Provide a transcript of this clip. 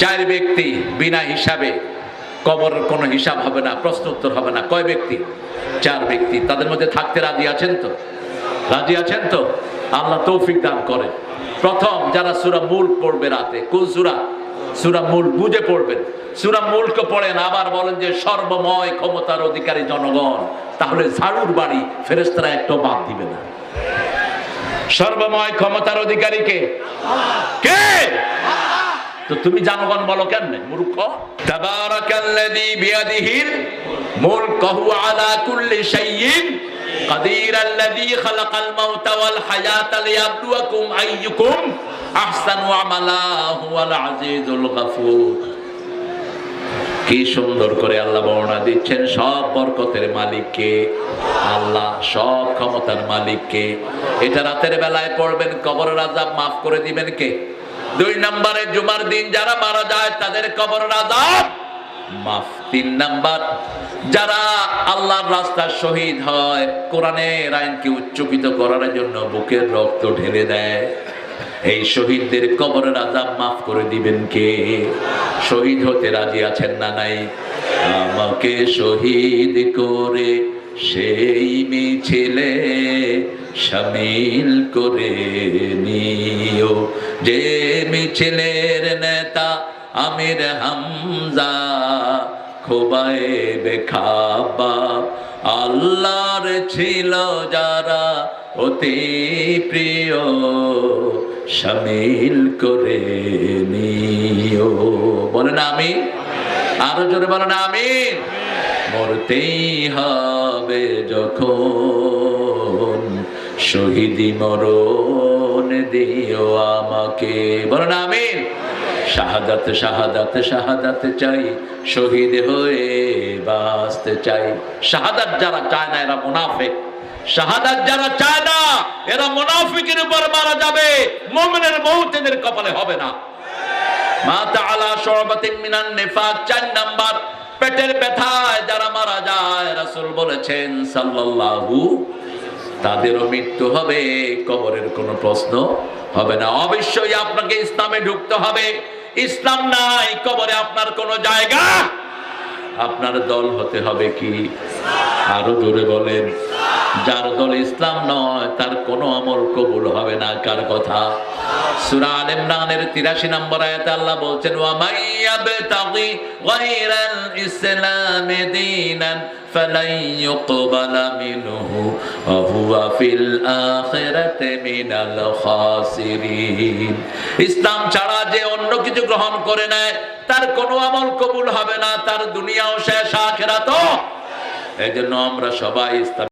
চার ব্যক্তি বিনা হিসাবে, কবরের কোনো হিসাব হবে না, প্রশ্ন উত্তর হবে না। কয় ব্যক্তি? চার ব্যক্তি। তাদের মধ্যে থাকতে রাজি আছেন তো? রাজি আছেন তো? আল্লাহ তৌফিক দান করেন। প্রথম যারা সূরা মুলক পড়বে রাতে, কোন সূরা? সূরা মুলক বুঝে পড়বেন। সূরা মুলক পড়েন, আবার বলেন যে সর্বময় ক্ষমতার অধিকারী জনগণ, তাহলে ঝাড়ুর বাড়ি ফেরেশতারা একটাও বাদ দিবে না। সর্বময় ক্ষমতার অধিকারী কে? কে? তো তুমি জনগণ বলো কেমনে মূর্খ? তাবারাকাল্লাযী বিয়াদিহিল মুলকু আলা কুল্লি শাইইন কাদির আল্লাযী খালাকাল মাউতা ওয়াল হায়াতা লিয়াবলুয়াকুম আইয়ুকুম আহসানু আমালা হুয়াল আজিজুল গফুর। কি সুন্দর করে আল্লাহ বর্ণনা দিচ্ছেন, সব বরকতের মালিক কে? আল্লাহ। সব ক্ষমতার মালিক কে? এটা রাতের বেলায় পড়বেন, কবরের আযাব মাফ করে দিবেন কে? দুই নম্বরে জুমার দিন যারা মারা যায় তাদের কবরের আযাব মাফ। তিন নাম্বার, যারা আল্লাহর রাস্তায় শহীদ হয়, কোরআনের আইনকে উচ্চকিত করার জন্য বুকের রক্ত ঢেলে দেয়, এই শহীদদের কবরের আযাব মাফ করে দিবেন কে? শহীদ হতে রাজি আছেন না নাই? আমাকে শহীদ করে সেই মিছিলে শামিল করে নিও, যে মিছিলের নেতা আমির হামজা খোবায়েবে খাব্বাব, আল্লাহর ছিল যারা অতি প্রিয় শামিল করে নিও। বলেন আমিন। আরো জোরে বলেন আমিন। মরতেই হবে যখন, শহীদি মরণ দিও আমাকে। বলেন আমিন। শাহাদাত শাহাদাত শাহাদাত চাই, শহীদ হয়ে বাঁচতে চাই। শাহাদাত যারা চায় না এরা মুনাফিক। শাহাদাত যারা চায় না এরা মুনাফিকের উপর মারা যাবে, মুমিনের মউত এদের কপালে হবে না। মা তাআলা শুবাতিন মিনান নিফাক। 4 নাম্বার, পেটের ব্যথায় যারা মারা যায়, রাসূল বলেছেন সাল্লাল্লাহু, তাদেরও মৃত্যু হবে, কবরের কোনো প্রশ্ন হবে না। অবশ্যই আপনাকে ইসলামে ঢুকতে হবে। ইসলাম নাই, কবরে আপনার কোনো জায়গা। আপনার দল হতে হবে কি? আরো জোরে বলেন। যার দল ইসলাম নয় তার কোনো আমল কবুল হবে না। কার কথা? সূরা আলে ইমরানের 83 নম্বর আয়াতে আল্লাহ বলছেন, ওয়া মাইয়াবতাগি গায়রাল ইসলামি দীনান ফালাই ইউকবালা মিনহু ওয়া হুয়া ফিল আখিরাতি মিনাল খাসিরিন। ইসলাম ছাড়া যে অন্য কিছু গ্রহণ করে নেয় তার কোনো আমল কবুল হবে না, তার দুনিয়াও শেষ, আখিরাতও। এজন্য আমরা সবাই ইসলাম